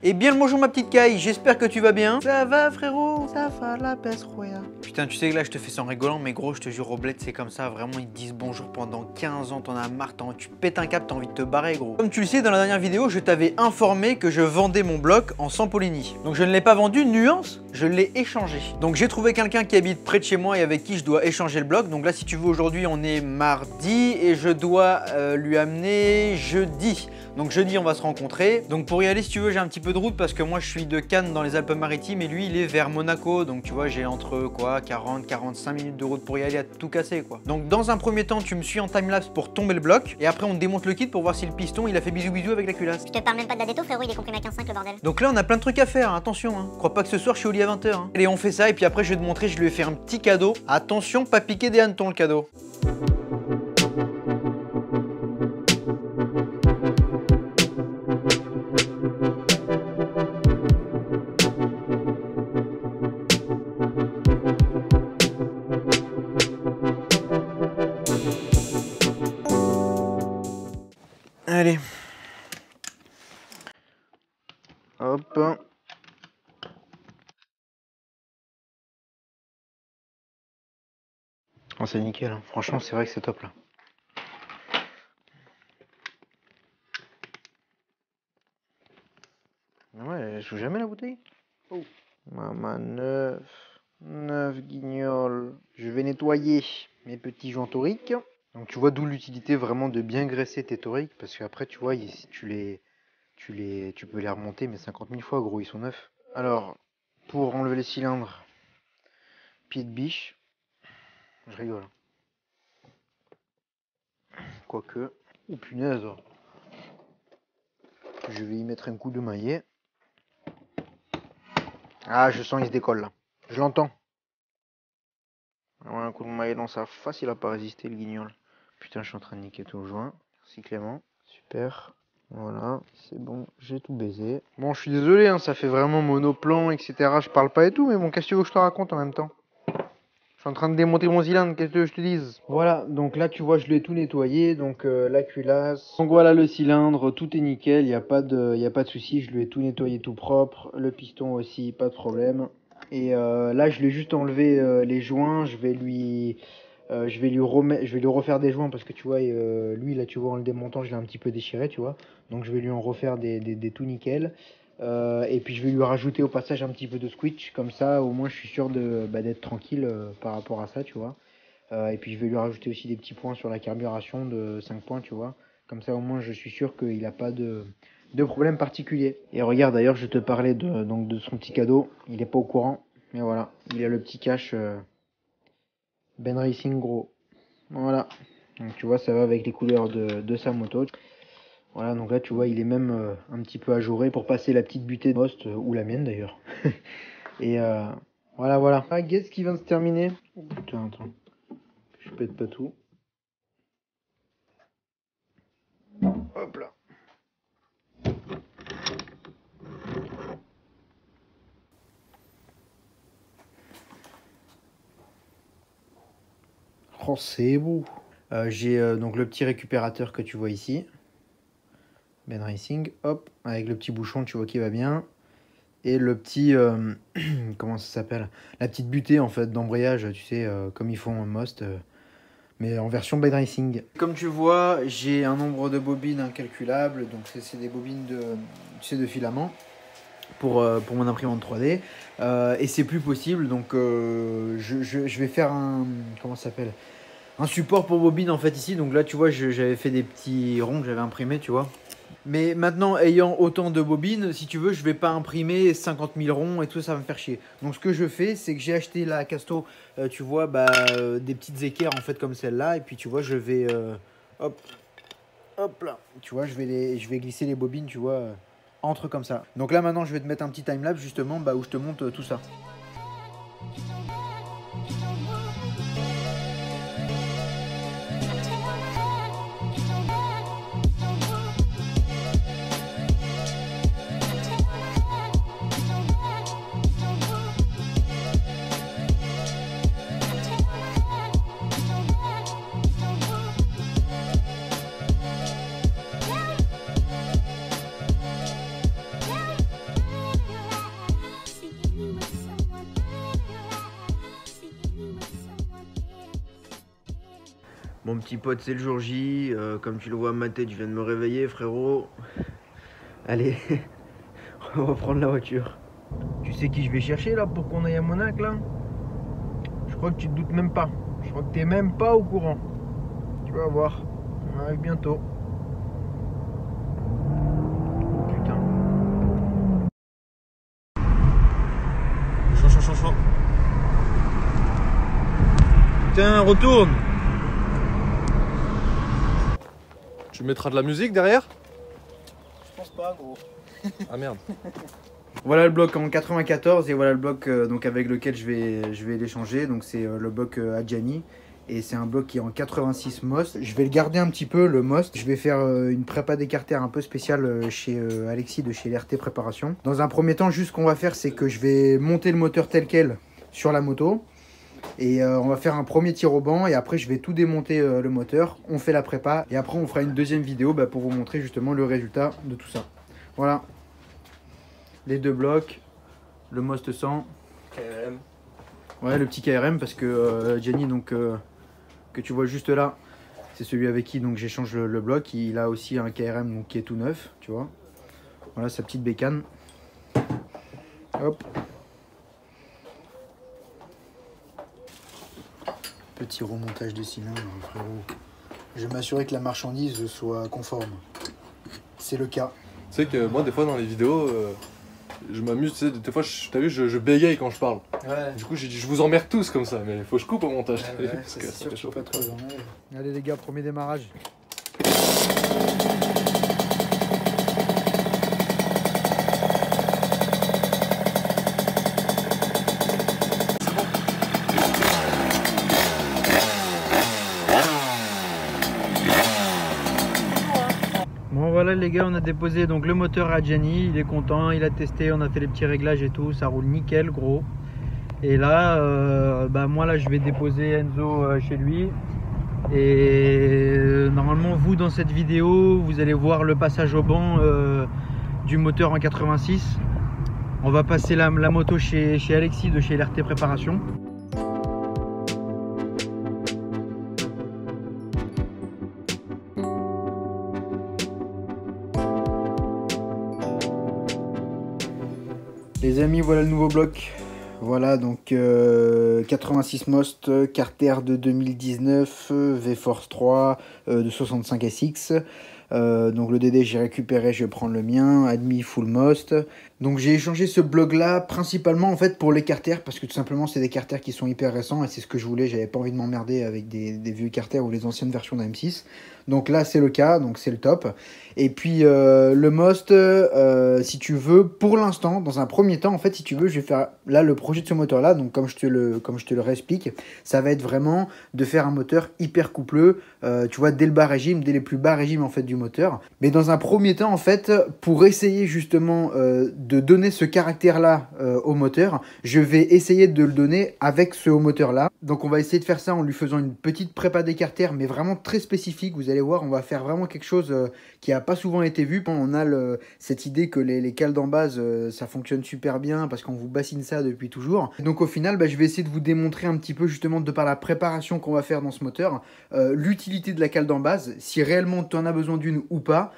Eh bien le bonjour ma petite caille, j'espère que tu vas bien. Ça va frérot, ça va la peste roya. Putain tu sais que là je te fais ça en rigolant mais gros je te jure Roblette c'est comme ça, vraiment ils te disent bonjour pendant 15 ans, t'en as marre, tu pètes un câble, t'as envie de te barrer gros. Comme tu le sais dans la dernière vidéo je t'avais informé que je vendais mon bloc en Sampolini. Donc je ne l'ai pas vendu, nuance, je l'ai échangé. Donc j'ai trouvé quelqu'un qui habite près de chez moi et avec qui je dois échanger le bloc. Donc là si tu veux aujourd'hui on est mardi et je dois lui amener jeudi. Donc jeudi on va se rencontrer. Donc pour y aller si tu veux j'ai un petit peu de route parce que moi je suis de Cannes dans les Alpes-Maritimes et lui il est vers Monaco. Donc tu vois j'ai entre quoi 40-45 minutes de route pour y aller à tout casser quoi. Donc dans un premier temps tu me suis en timelapse pour tomber le bloc et après on démonte le kit pour voir si le piston il a fait bisou bisou avec la culasse. Je te parle même pas de la déto frérot, il est comprimé à 15,5 le bordel. Donc là on a plein de trucs à faire, hein, attention hein. Crois pas que ce soir je suis au lit à 20 h hein. Allez on fait ça et puis après je vais te montrer, je lui ai fait un petit cadeau. Attention pas piquer des hannetons le cadeau. Allez. Hop. Oh, c'est nickel, hein. Franchement c'est vrai que c'est top là. Ouais, elle joue jamais la bouteille. Oh. Maman, 9 guignols. Je vais nettoyer mes petits joints toriques. Donc tu vois d'où l'utilité vraiment de bien graisser tes toriques parce qu'après tu vois si tu peux les remonter mais 50 000 fois gros ils sont neufs. Alors pour enlever les cylindres, pied de biche, je rigole. Quoique, oh punaise, je vais y mettre un coup de maillet. Ah je sens il se décolle là, je l'entends. Un coup de maillet dans sa face, il a pas résisté le guignol. Putain, je suis en train de niquer tout le joint. Merci Clément. Super. Voilà, c'est bon, j'ai tout baisé. Bon, je suis désolé, hein, ça fait vraiment monoplan, etc. Je parle pas et tout, mais bon, qu'est-ce que tu veux que je te raconte en même temps? Je suis en train de démonter mon cylindre, qu'est-ce que je te dise? Voilà, donc là, tu vois, je l'ai tout nettoyé, donc la culasse. Donc voilà le cylindre, tout est nickel, il n'y a pas de souci, je lui ai tout nettoyé tout propre. Le piston aussi, pas de problème. Et là, je lui ai juste enlevé les joints. Je vais lui refaire des joints parce que tu vois, lui là, tu vois, en le démontant, je l'ai un petit peu déchiré, tu vois. Donc je vais lui en refaire des tout nickel. Et puis je vais lui rajouter au passage un petit peu de squitch, comme ça, au moins, je suis sûr d'être tranquille par rapport à ça, tu vois. Et puis je vais lui rajouter aussi des petits points sur la carburation de 5 points, tu vois. Comme ça, au moins, je suis sûr qu'il n'a pas de problème particulier. Et regarde, d'ailleurs, je te parlais de son petit cadeau. Il n'est pas au courant. Mais voilà, il a le petit cache Ben Racing gros. Voilà. Donc tu vois, ça va avec les couleurs de sa moto. Voilà, donc là, tu vois, il est même un petit peu ajouré pour passer la petite butée de poste, ou la mienne d'ailleurs. Et voilà. Ah, guess qui vient de se terminer. Oh, putain, attends. Je pète pas tout. Hop là. Oh, c'est beau. J'ai donc le petit récupérateur que tu vois ici. Ben Racing, hop, avec le petit bouchon, tu vois qui va bien. Et le petit, comment ça s'appelle? La petite butée en fait d'embrayage, tu sais, comme ils font en Most, mais en version Ben Racing. Comme tu vois, j'ai un nombre de bobines incalculable, donc c'est des bobines de filament pour mon imprimante 3D. Et c'est plus possible, donc je vais faire un, comment ça s'appelle? Un support pour bobine en fait ici. Donc là, tu vois, j'avais fait des petits ronds que j'avais imprimés, tu vois. Mais maintenant, ayant autant de bobines, si tu veux, je vais pas imprimer 50 000 ronds et tout, ça va me faire chier. Donc ce que je fais, c'est que j'ai acheté la Casto, tu vois, des petites équerres en fait comme celle-là. Et puis tu vois, je vais, hop là. Tu vois, je vais glisser les bobines, tu vois, entre comme ça. Donc là maintenant, je vais te mettre un petit timelapse justement où je te montre tout ça. Mon petit pote, c'est le jour J. Comme tu le vois à ma tête, je viens de me réveiller, frérot. Allez, on va prendre la voiture. Tu sais qui je vais chercher là pour qu'on aille à Monaco là? Je crois que tu te doutes même pas. Je crois que t'es même pas au courant. Tu vas voir. On arrive bientôt. Putain. Chaud. Putain, retourne. Tu mettras de la musique derrière? Je pense pas, gros. Ah merde. Voilà le bloc en 94 et voilà le bloc donc avec lequel je vais l'échanger. Donc c'est le bloc Adjani et c'est un bloc qui est en 86 MOS. Je vais le garder un petit peu le MOS. Je vais faire une prépa d'écartère un peu spéciale chez Alexis de chez LRT Préparation. Dans un premier temps, juste ce qu'on va faire, c'est que je vais monter le moteur tel quel sur la moto. Et on va faire un premier tir au banc et après je vais tout démonter le moteur. On fait la prépa et après on fera une deuxième vidéo pour vous montrer justement le résultat de tout ça. Voilà. Les deux blocs, le Most 100. KRM. Ouais, le petit KRM parce que Jenny donc que tu vois juste là, c'est celui avec qui donc j'échange le bloc. Il a aussi un KRM donc, qui est tout neuf, tu vois. Voilà sa petite bécane. Hop. Petit remontage de cylindre, frérot. Je vais m'assurer que la marchandise soit conforme. C'est le cas. Tu sais que moi, des fois, dans les vidéos, je m'amuse, tu sais, des fois, t'as vu, je bégaye quand je parle. Ouais. Du coup, j'ai dit, je vous emmerde tous comme ça, mais il faut que je coupe au montage. Ouais, parce que c'est ça sûr fait que chaud. pas trop. Allez les gars, premier démarrage. Bon voilà les gars, on a déposé donc le moteur à Gianni, il est content, il a testé, on a fait les petits réglages et tout, ça roule nickel gros. Et là, moi là je vais déposer Enzo chez lui. Et normalement vous dans cette vidéo, vous allez voir le passage au banc du moteur en 86. On va passer la moto chez Alexis de chez LRT Préparation. Les amis, voilà le nouveau bloc. Voilà donc 86 Most, Carter de 2019, V-Force 3 de 65 SX. Donc le DD j'ai récupéré, je vais prendre le mien, admis full Most. Donc j'ai échangé ce bloc là principalement en fait pour les carters parce que tout simplement c'est des carters qui sont hyper récents et c'est ce que je voulais, j'avais pas envie de m'emmerder avec des vieux carters ou les anciennes versions de M6. Donc là c'est le cas, donc c'est le top. Et puis le Most, si tu veux, pour l'instant, dans un premier temps, en fait, si tu veux, je vais faire là le projet de ce moteur là. Donc comme je te le réexplique, ça va être vraiment de faire un moteur hyper coupleux, tu vois, dès le bas régime, dès les plus bas régimes en fait du moteur. Mais dans un premier temps, en fait, pour essayer justement de donner ce caractère là au moteur, je vais essayer de le donner avec ce haut moteur là. Donc on va essayer de faire ça en lui faisant une petite prépa d'écartère, mais vraiment très spécifique. Vous allez voir, on va faire vraiment quelque chose qui a pas souvent été vu. On a cette idée que les cales d'en base, ça fonctionne super bien parce qu'on vous bassine ça depuis toujours. Donc au final, je vais essayer de vous démontrer un petit peu justement de par la préparation qu'on va faire dans ce moteur, l'utilité de la cale d'en base, si réellement tu en as besoin d'une ou pas.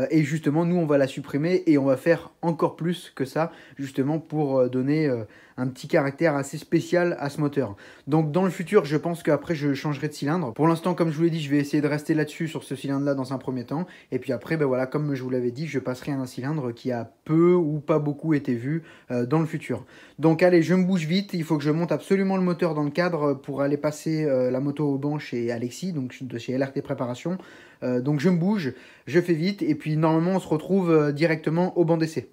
Et justement, nous, on va la supprimer et on va faire encore plus que ça, justement pour donner un petit caractère assez spécial à ce moteur. Donc dans le futur, je pense qu'après, je changerai de cylindre. Pour l'instant, comme je vous l'ai dit, je vais essayer de rester là-dessus, sur ce cylindre-là, dans un premier temps. Et puis après, voilà, comme je vous l'avais dit, je passerai à un cylindre qui a peu ou pas beaucoup été vu dans le futur. Donc allez, je me bouge vite. Il faut que je monte absolument le moteur dans le cadre pour aller passer la moto au banc chez Alexis, donc de chez LRT Préparation. Donc je me bouge, je fais vite. Et puis normalement, on se retrouve directement au banc d'essai.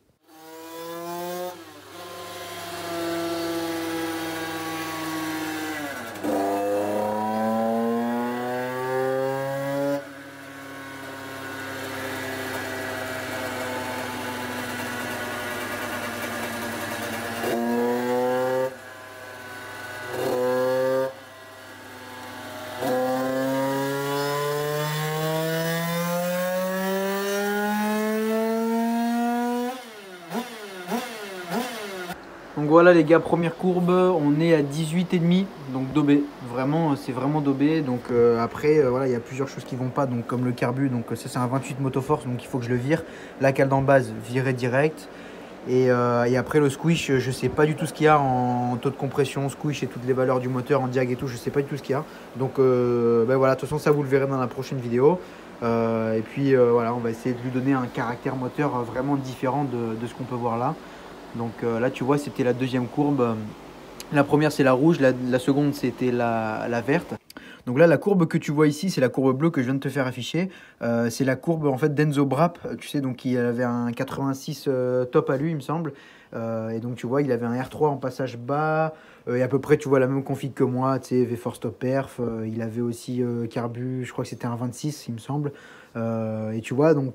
Voilà les gars, première courbe, on est à 18,5, donc daubé. Vraiment, c'est vraiment daubé. Donc après, voilà, il y a plusieurs choses qui vont pas, donc comme le carbu, donc ça c'est un 28 motoforce, donc il faut que je le vire. La cale d'en base, virée direct. Et après le squish, je sais pas du tout ce qu'il y a en taux de compression, squish et toutes les valeurs du moteur en diag et tout, je sais pas du tout ce qu'il y a. Donc ben voilà, de toute façon ça vous le verrez dans la prochaine vidéo. Et puis voilà, on va essayer de lui donner un caractère moteur vraiment différent de ce qu'on peut voir là. Donc là tu vois, c'était la deuxième courbe. La première c'est la rouge, la seconde c'était la verte. Donc là, la courbe que tu vois ici, c'est la courbe bleue que je viens de te faire afficher. C'est la courbe en fait d'Enzo Brap. Tu sais, donc il avait un 86 top à lui, il me semble. Et donc tu vois, il avait un R3 en passage bas. Et à peu près, tu vois, la même config que moi. Tu sais, V-Force Top Perf. Il avait aussi carbu, je crois que c'était un 26, il me semble. Et tu vois, donc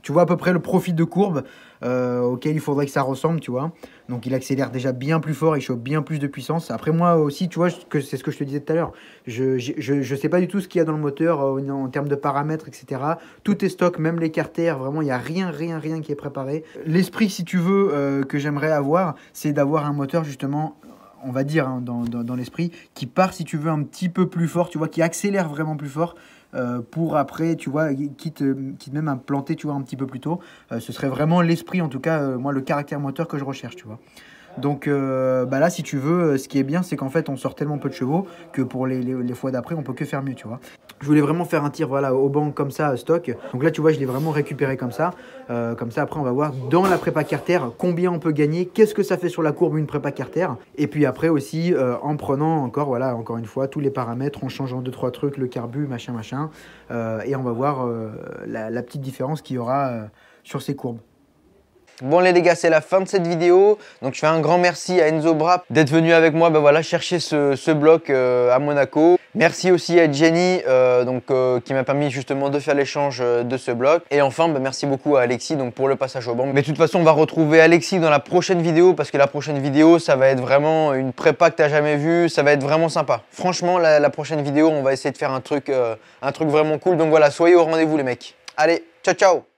tu vois à peu près le profil de courbe auquel il faudrait que ça ressemble, tu vois. Donc il accélère déjà bien plus fort, il chope bien plus de puissance. Après moi aussi, tu vois, c'est ce que je te disais tout à l'heure. Je sais pas du tout ce qu'il y a dans le moteur en termes de paramètres, etc. Tout est stock, même les carters, vraiment, il n'y a rien qui est préparé. L'esprit, si tu veux, que j'aimerais avoir, c'est d'avoir un moteur justement, on va dire, hein, dans l'esprit, qui part, si tu veux, un petit peu plus fort, tu vois, qui accélère vraiment plus fort. Pour après, tu vois, quitte même à planter, tu vois, un petit peu plus tôt. Ce serait vraiment l'esprit, en tout cas, moi, le caractère moteur que je recherche, tu vois. Donc bah là, si tu veux, ce qui est bien, c'est qu'en fait, on sort tellement peu de chevaux que pour les fois d'après, on peut que faire mieux, tu vois. Je voulais vraiment faire un tir, voilà, au banc comme ça, stock. Donc là, tu vois, je l'ai vraiment récupéré comme ça. Comme ça, après, on va voir dans la prépa carter combien on peut gagner, qu'est-ce que ça fait sur la courbe une prépa carter. Et puis après aussi, en prenant encore, voilà, encore une fois, tous les paramètres, en changeant 2-3 trucs, le carbu, machin. Et on va voir la petite différence qu'il y aura sur ces courbes. Bon les gars, c'est la fin de cette vidéo. Donc je fais un grand merci à Enzo Brap d'être venu avec moi voilà, chercher ce bloc à Monaco. Merci aussi à Jenny qui m'a permis justement de faire l'échange de ce bloc. Et enfin, merci beaucoup à Alexis pour le passage au banc. Mais de toute façon, on va retrouver Alexis dans la prochaine vidéo parce que la prochaine vidéo, ça va être vraiment une prépa que tu n'as jamais vue. Ça va être vraiment sympa. Franchement, la prochaine vidéo, on va essayer de faire un truc vraiment cool. Donc voilà, soyez au rendez-vous les mecs. Allez, ciao ciao!